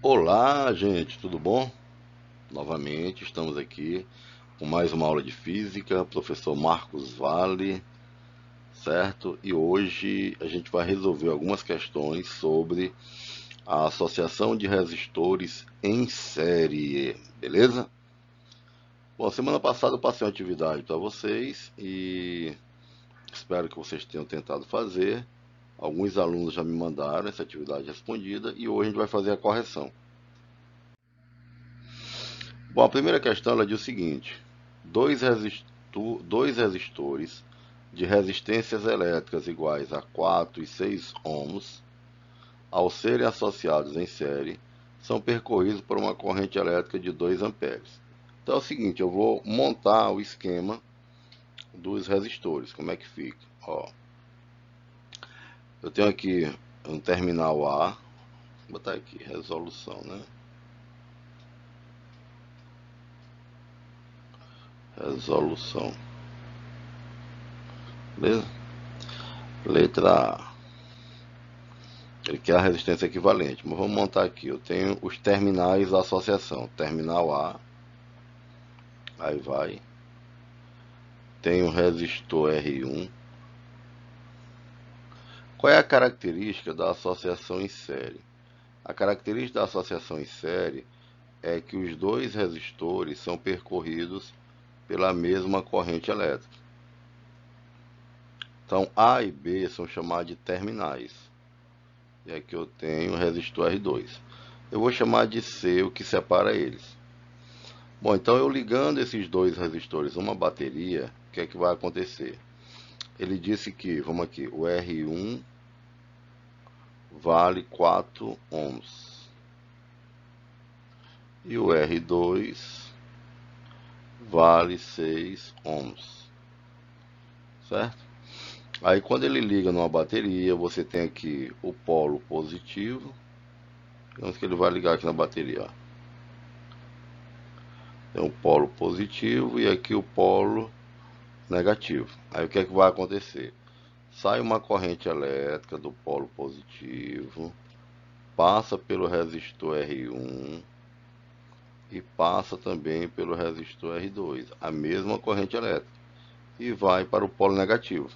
Olá, gente, tudo bom? Novamente estamos aqui com mais uma aula de física, professor Marcos Vale, certo? E hoje a gente vai resolver algumas questões sobre a associação de resistores em série, beleza? Bom, semana passada eu passei uma atividade para vocês e espero que vocês tenham tentado fazer. Alguns alunos já me mandaram essa atividade respondida e hoje a gente vai fazer a correção. Bom, a primeira questão ela diz o seguinte: dois resistores de resistências elétricas iguais a 4 e 6 ohms, ao serem associados em série, são percorridos por uma corrente elétrica de 2 amperes. Então é o seguinte, eu vou montar o esquema dos resistores. Como é que fica? Ó, eu tenho aqui um terminal A, vou botar aqui, resolução, né? Resolução. Beleza? Letra A. Ele quer a resistência equivalente, mas vamos montar aqui. Eu tenho os terminais da associação. Terminal A, aí vai. Tem o resistor R1. Qual é a característica da associação em série? A característica da associação em série é que os dois resistores são percorridos pela mesma corrente elétrica. Então A e B são chamados de terminais. E aqui eu tenho o resistor R2. Eu vou chamar de C o que separa eles. Bom, então eu ligando esses dois resistores a uma bateria, o que é que vai acontecer? Ele disse que, vamos aqui, o R1 vale 4 ohms e o R2 vale 6 ohms, certo? Aí quando ele liga numa bateria, você tem aqui o polo positivo, digamos que ele vai ligar aqui na bateria, ó. Tem o polo positivo e aqui o polo negativo. Aí o que é que vai acontecer? Sai uma corrente elétrica do polo positivo, passa pelo resistor R1 e passa também pelo resistor R2, a mesma corrente elétrica, e vai para o polo negativo.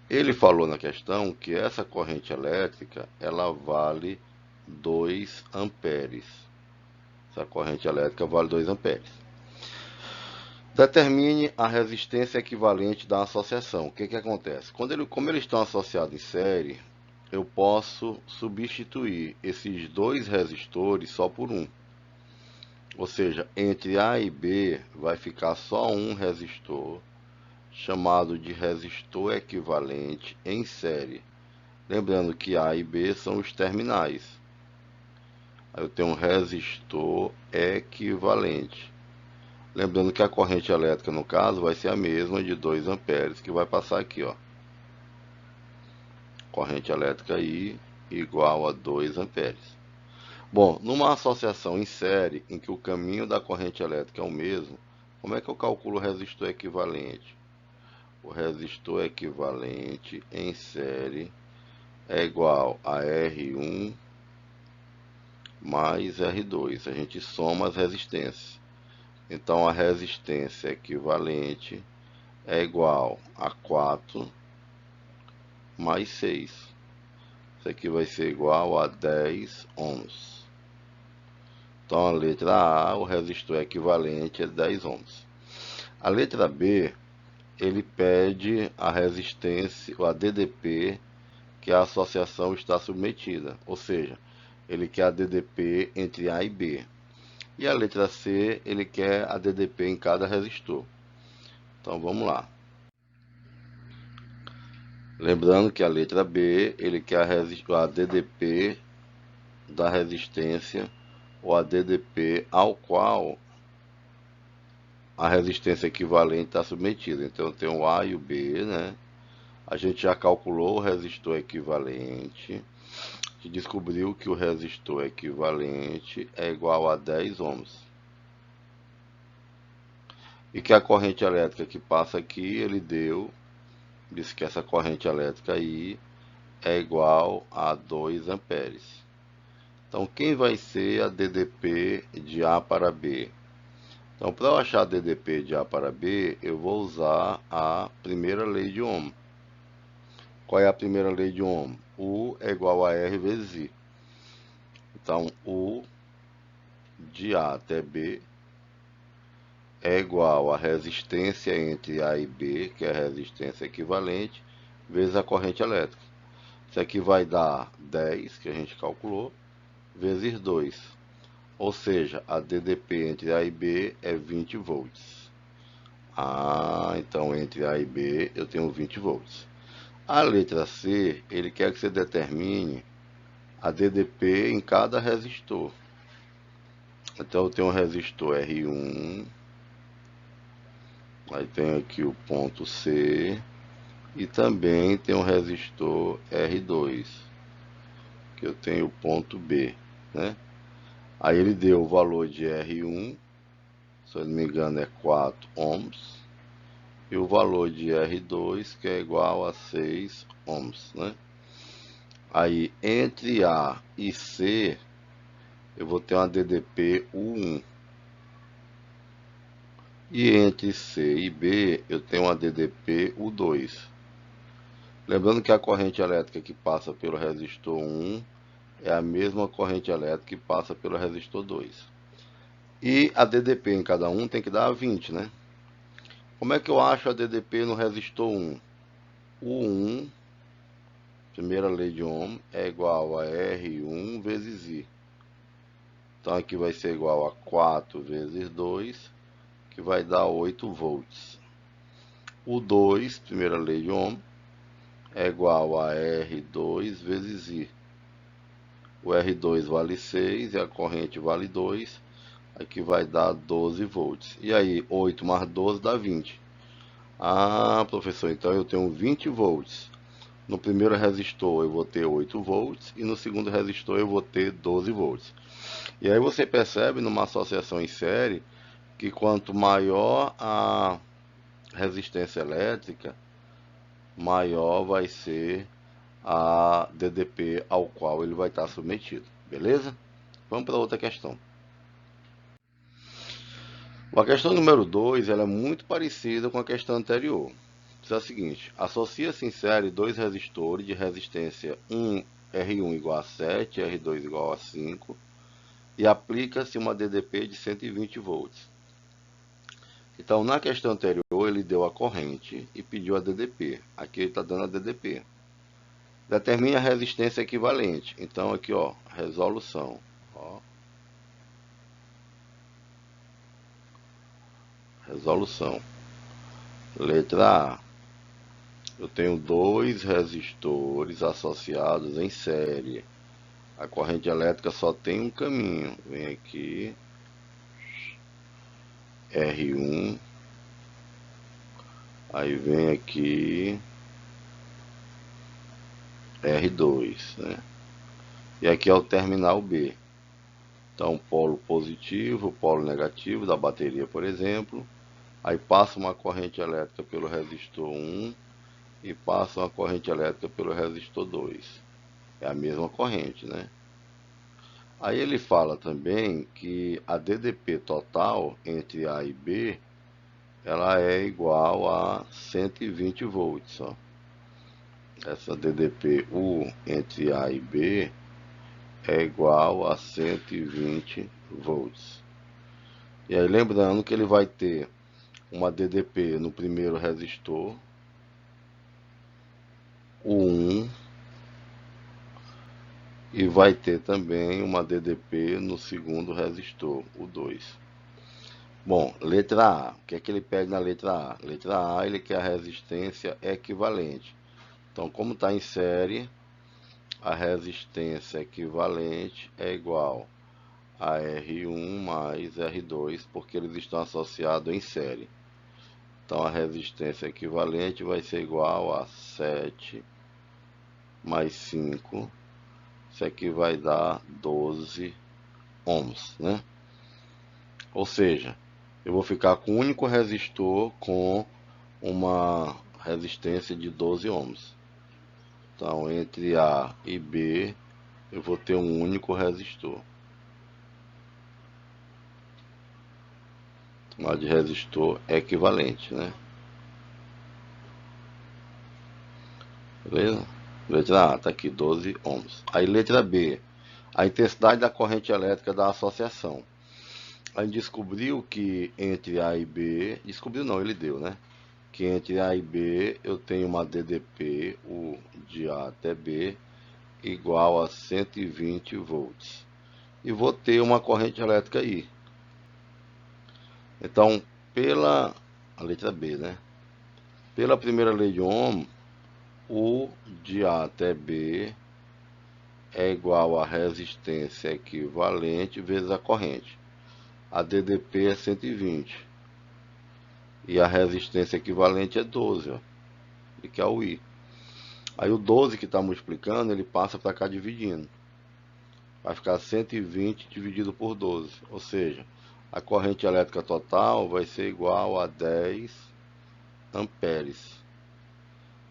Ele falou na questão que essa corrente elétrica ela vale 2 amperes. Essa corrente elétrica vale 2 amperes. Determine a resistência equivalente da associação. O que, que acontece? Como eles estão associados em série, eu posso substituir esses dois resistores só por um. Ou seja, entre A e B vai ficar só um resistor, chamado de resistor equivalente em série. Lembrando que A e B são os terminais. Aí eu tenho um resistor equivalente. Lembrando que a corrente elétrica, no caso, vai ser a mesma de 2 amperes, que vai passar aqui, ó. Corrente elétrica I igual a 2 amperes. Bom, numa associação em série, em que o caminho da corrente elétrica é o mesmo, como é que eu calculo o resistor equivalente? O resistor equivalente em série é igual a R1 mais R2. A gente soma as resistências. Então, a resistência equivalente é igual a 4 mais 6. Isso aqui vai ser igual a 10 ohms. Então, a letra A, o resistor equivalente é 10 ohms. A letra B, ele pede a resistência, a DDP, que a associação está submetida. Ou seja, ele quer a DDP entre A e B. E a letra C, ele quer a DDP em cada resistor. Então, vamos lá. Lembrando que a letra B, ele quer a DDP da resistência ou a DDP ao qual a resistência equivalente está submetida. Então tem o A e o B, né? A gente já calculou o resistor equivalente, e descobriu que o resistor equivalente é igual a 10 ohms. E que a corrente elétrica que passa aqui, ele disse que essa corrente elétrica aí é igual a 2 amperes. Então, quem vai ser a DDP de A para B? Então, para eu achar a DDP de A para B, eu vou usar a primeira lei de Ohm. Qual é a primeira lei de Ohm? U é igual a R vezes I. Então, U de A até B é igual a resistência entre A e B, que é a resistência equivalente, vezes a corrente elétrica. Isso aqui vai dar 10, que a gente calculou, vezes 2. Ou seja, a DDP entre A e B é 20 volts. Então entre A e B eu tenho 20 volts. A letra C, ele quer que você determine a DDP em cada resistor. Então eu tenho um resistor R1, aí tenho aqui o ponto C, e também tem um resistor R2, que eu tenho o ponto B, né? Aí ele deu o valor de R1, se eu não me engano é 4 ohms, e o valor de R2, que é igual a 6 ohms, né? Aí entre A e C, eu vou ter uma DDP U1. E entre C e B, eu tenho uma DDP U2. Lembrando que a corrente elétrica que passa pelo resistor 1 é a mesma corrente elétrica que passa pelo resistor 2. E a DDP em cada um tem que dar 20, né? Como é que eu acho a DDP no resistor 1? U1, primeira lei de Ohm, é igual a R1 vezes I. Então aqui vai ser igual a 4 vezes 2, que vai dar 8 volts. O 2, primeira lei de Ohm, é igual a R2 vezes I. O R2 vale 6 e a corrente vale 2. Aqui vai dar 12 volts. E aí, 8 mais 12 dá 20. Professor, então eu tenho 20 volts. No primeiro resistor eu vou ter 8 volts e no segundo resistor eu vou ter 12 volts. E aí você percebe numa associação em série que quanto maior a resistência elétrica, maior vai ser a DDP ao qual ele vai estar submetido. Beleza? Vamos para outra questão. A questão número 2 ela é muito parecida com a questão anterior. É o seguinte, associa-se em série dois resistores de resistência R1 igual a 7, R2 igual a 5 e aplica-se uma DDP de 120 volts. Então, na questão anterior, ele deu a corrente e pediu a DDP. Aqui ele está dando a DDP. Determine a resistência equivalente. Então, aqui, ó, resolução. Ó. Resolução. Letra A. Eu tenho dois resistores associados em série. A corrente elétrica só tem um caminho. Vem aqui. R1. Aí vem aqui. R2, né? E aqui é o terminal B. Então, polo positivo, polo negativo da bateria, por exemplo. Aí passa uma corrente elétrica pelo resistor 1 e passa uma corrente elétrica pelo resistor 2. É a mesma corrente, né? Aí ele fala também que a DDP total entre A e B, ela é igual a 120 volts. Ó. Essa DDP U entre A e B é igual a 120 volts. E aí lembrando que ele vai ter uma DDP no primeiro resistor, o 1, e vai ter também uma DDP no segundo resistor, o 2. Bom, letra A. O que é que ele pede na letra A? Letra A, ele quer a resistência equivalente. Então, como está em série, a resistência equivalente é igual a R1 mais R2, porque eles estão associados em série. Então, a resistência equivalente vai ser igual a 7 mais 5. Isso aqui vai dar 12 ohms, né? Ou seja, eu vou ficar com um único resistor com uma resistência de 12 ohms. Então, entre A e B, eu vou ter um único resistor. Chamado de resistor equivalente, né? Beleza? Letra A, tá aqui, 12 ohms. Aí letra B, a intensidade da corrente elétrica da associação. A gente descobriu que entre A e B, descobriu não, ele deu, né? Que entre A e B eu tenho uma DDP, o de A até B, igual a 120 volts. E vou ter uma corrente elétrica I. Então, a letra B, né? Pela primeira lei de Ohm, o de A até B é igual a resistência equivalente vezes a corrente. A DDP é 120. E a resistência equivalente é 12, ó, que é o I. Aí o 12 que está multiplicando, ele passa para cá dividindo. Vai ficar 120 dividido por 12. Ou seja, a corrente elétrica total vai ser igual a 10 amperes.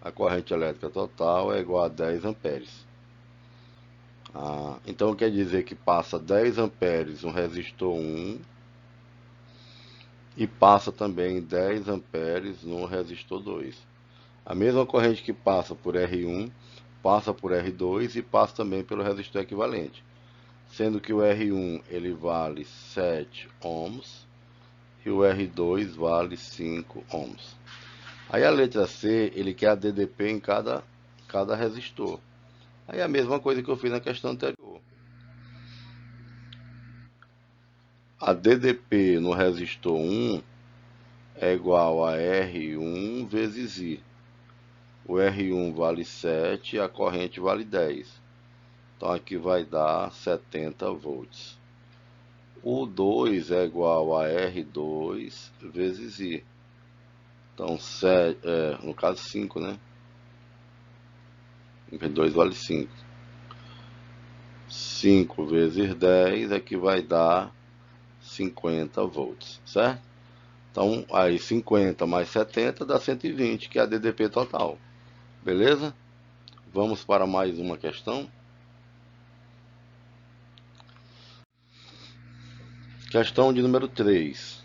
A corrente elétrica total é igual a 10 amperes. Então quer dizer que passa 10 amperes no resistor 1 e passa também 10 amperes no resistor 2. A mesma corrente que passa por R1 passa por R2 e passa também pelo resistor equivalente, sendo que o R1 ele vale 7 ohms e o R2 vale 5 ohms. Aí a letra C, ele quer a DDP em cada resistor. Aí é a mesma coisa que eu fiz na questão anterior. A DDP no resistor 1 é igual a R1 vezes I. O R1 vale 7 e a corrente vale 10. Então aqui vai dar 70 volts. O 2 é igual a R2 vezes I. Então, no caso 5, né? R2 vale 5. 5 vezes 10 é que vai dar 50 volts, certo? Então, aí 50 mais 70 dá 120, que é a DDP total. Beleza? Vamos para mais uma questão. Questão de número 3.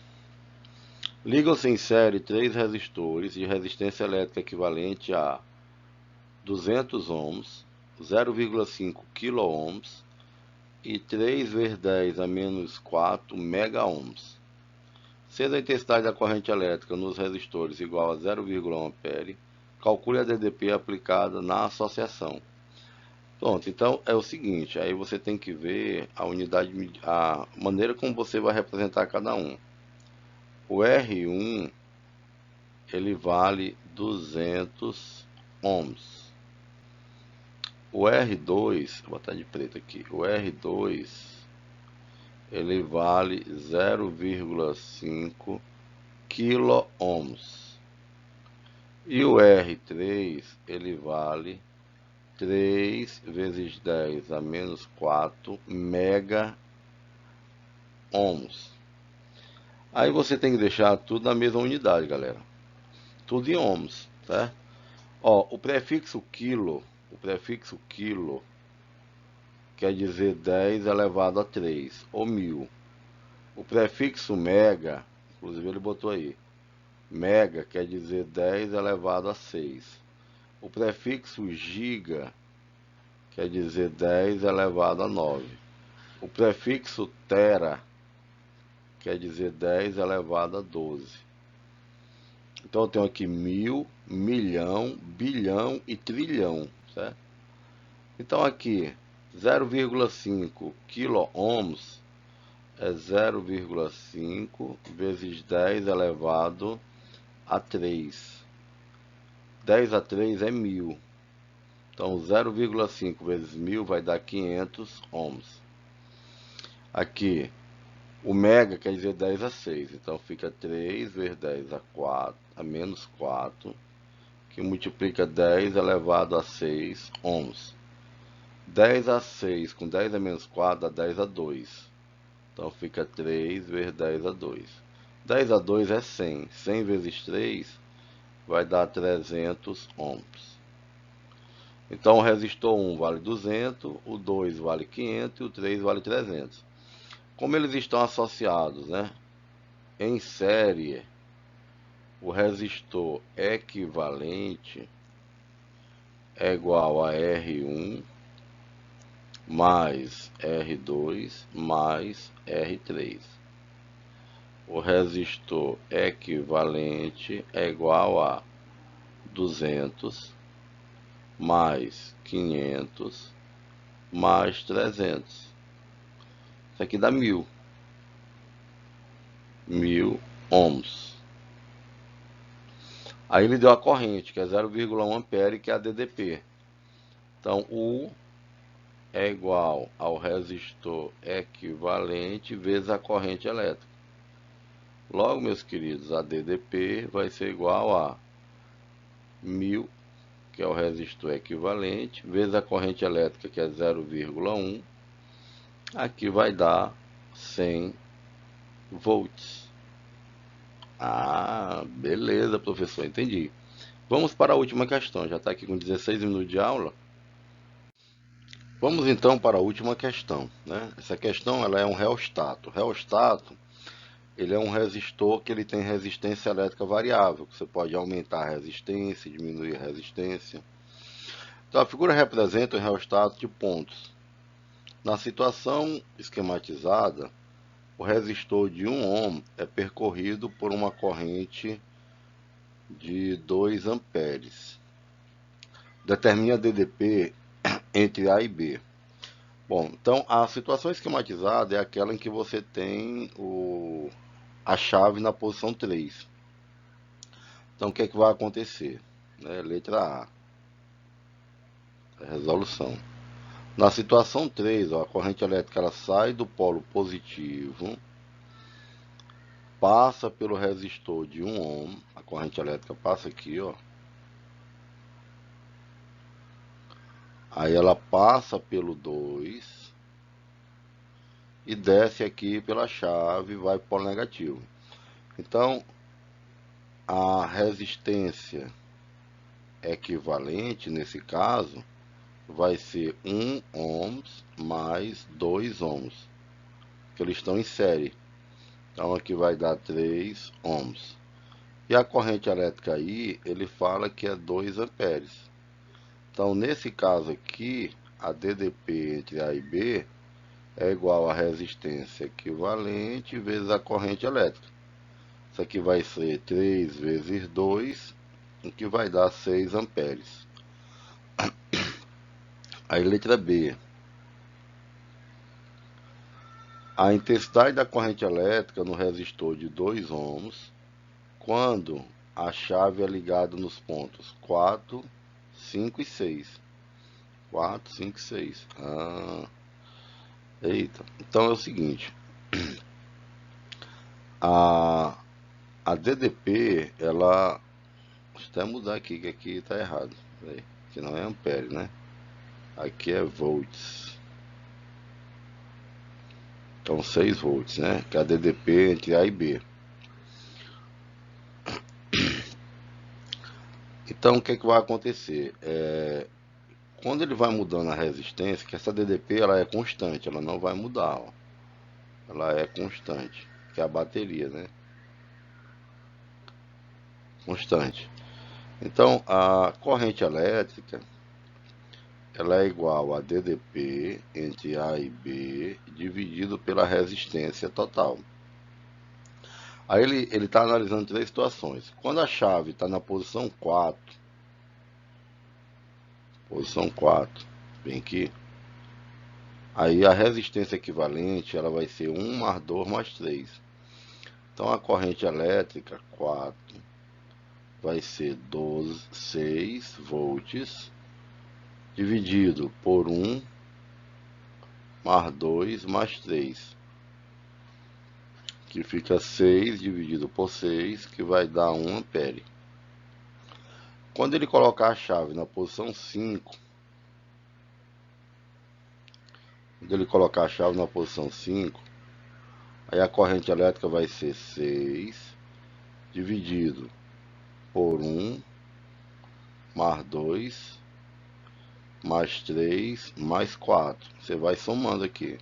Ligam-se em série 3 resistores de resistência elétrica equivalente a 200 ohms, 0,5 kΩ e 3 vezes 10 a menos 4 mega-ohms. Sendo a intensidade da corrente elétrica nos resistores igual a 0,1 ampere, calcule a DDP aplicada na associação. Pronto, então é o seguinte, aí você tem que ver a maneira como você vai representar cada um. O R1, ele vale 200 ohms. O R2, vou botar de preto aqui, o R2, ele vale 0,5 kΩ. E o R3, ele vale 3 vezes 10 a menos 4 mega-ohms. Aí você tem que deixar tudo na mesma unidade, galera. Tudo em ohms, certo? Ó, o prefixo quilo quer dizer 10 elevado a 3, ou 1000. O prefixo mega, inclusive ele botou aí, mega quer dizer 10 elevado a 6. O prefixo giga quer dizer 10 elevado a 9. O prefixo tera quer dizer 10 elevado a 12. Então eu tenho aqui 1000, milhão, bilhão e trilhão, certo? Então aqui 0,5 kΩ é 0,5 vezes 10 elevado a 3. 10 a 3 é 1000. Então 0,5 vezes 1000 vai dar 500 ohms. Aqui o mega quer dizer 10 a 6. Então fica 3 vezes 10 a 4, a menos 4, que multiplica 10 elevado a 6 ohms. 10 a 6 com 10 a menos 4 dá 10 a 2. Então fica 3 vezes 10 a 2. 10 a 2 é 100. 100 vezes 3 vai dar 300 ohms. Então o resistor 1 vale 200, o 2 vale 500 e o 3 vale 300. Como eles estão associados, né, em série, o resistor equivalente é igual a R1 mais R2 mais R3. O resistor equivalente é igual a 200 mais 500 mais 300. Isso aqui dá 1000 ohms. Aí ele deu a corrente, que é 0,1 ampere, que é a DDP. Então, U é igual ao resistor equivalente vezes a corrente elétrica. Logo, meus queridos, a DDP vai ser igual a 1000, que é o resistor equivalente, vezes a corrente elétrica, que é 0,1. Aqui vai dar 100 volts. Ah, beleza, professor, entendi. Vamos para a última questão, já está aqui com 16 minutos de aula. Vamos então para a última questão, né? Essa questão ela é um reostato. Reostato, ele é um resistor que ele tem resistência elétrica variável. Você pode aumentar a resistência, diminuir a resistência. Então a figura representa um reostato de pontos. Na situação esquematizada, o resistor de 1 ohm é percorrido por uma corrente de 2 amperes. Determine a DDP entre A e B. Bom, então a situação esquematizada é aquela em que você tem a chave na posição 3. Então o que é que vai acontecer? Letra A, resolução. Na situação 3, ó, a corrente elétrica ela sai do polo positivo, passa pelo resistor de 1 ohm, a corrente elétrica passa aqui, ó. Aí ela passa pelo 2 e desce aqui pela chave, vai para o polo negativo. Então, a resistência equivalente, nesse caso, vai ser 1 ohms mais 2 ohms, que eles estão em série. Então, aqui vai dar 3 ohms. E a corrente elétrica aí, ele fala que é 2 amperes. Então, nesse caso aqui, a DDP entre A e B é igual a resistência equivalente vezes a corrente elétrica. Isso aqui vai ser 3 vezes 2, o que vai dar 6 amperes. Aí, letra B. A intensidade da corrente elétrica no resistor de 2 ohms, quando a chave é ligada nos pontos 4, 5 e 6. 4, 5 e 6. Eita. Então é o seguinte. A DDP, ela... Deixa eu até mudar aqui, que aqui está errado. Aqui não é ampere, né? Aqui é volts. Então 6 volts, né? Que é a DDP entre A e B. Então o que é que vai acontecer? Quando ele vai mudando a resistência, que essa DDP ela é constante, ela não vai mudar, ó. Ela é constante, que é a bateria, né? Constante. Então a corrente elétrica ela é igual a DDP entre A e B dividido pela resistência total. Aí ele está analisando 3 situações. Quando a chave está na posição 4, bem aqui, aí a resistência equivalente ela vai ser 1 mais 2 mais 3. Então a corrente elétrica 4 vai ser 6 volts dividido por 1 mais 2 mais 3, que fica 6 dividido por 6, que vai dar 1 ampere. Quando ele colocar a chave na posição 5, aí a corrente elétrica vai ser 6 dividido por 1 mais 2 mais 3, mais 4. Você vai somando aqui.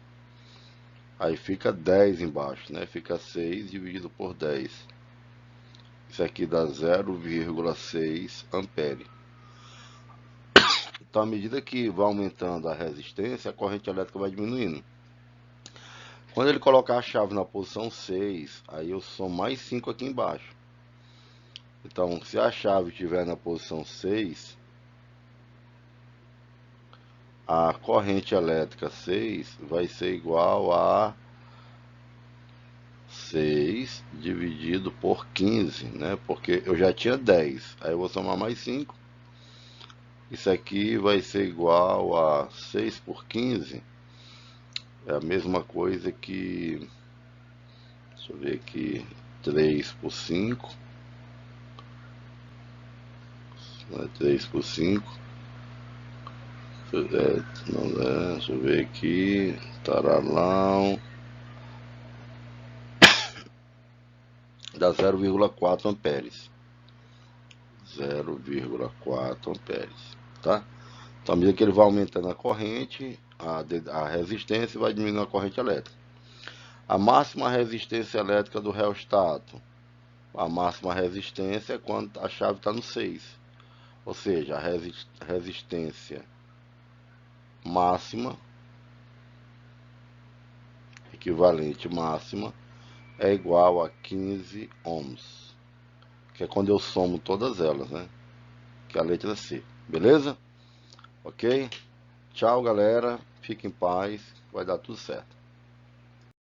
Aí fica 10 embaixo, né? Fica 6 dividido por 10. Isso aqui dá 0,6 ampere. Então, à medida que vai aumentando a resistência, a corrente elétrica vai diminuindo. Quando ele colocar a chave na posição 6, aí eu somo mais 5 aqui embaixo. Então, se a chave estiver na posição 6, a corrente elétrica 6 vai ser igual a 6 dividido por 15, né? Porque eu já tinha 10, aí eu vou somar mais 5. Isso aqui vai ser igual a 6 por 15. É a mesma coisa que, deixa eu ver aqui, 3 por 5. 3 por 5. Deixa eu ver aqui. Taralão. Dá 0,4 amperes. 0,4 amperes. Tá? Então, à medida que ele vai aumentando a corrente, a resistência vai diminuindo a corrente elétrica. A máxima resistência elétrica do reostato. A máxima resistência é quando a chave está no 6. Ou seja, a resistência máxima, equivalente máxima, é igual a 15 ohms. Que é quando eu somo todas elas, né? Que é a letra C. Beleza? Ok? Tchau, galera. Fique em paz. Vai dar tudo certo.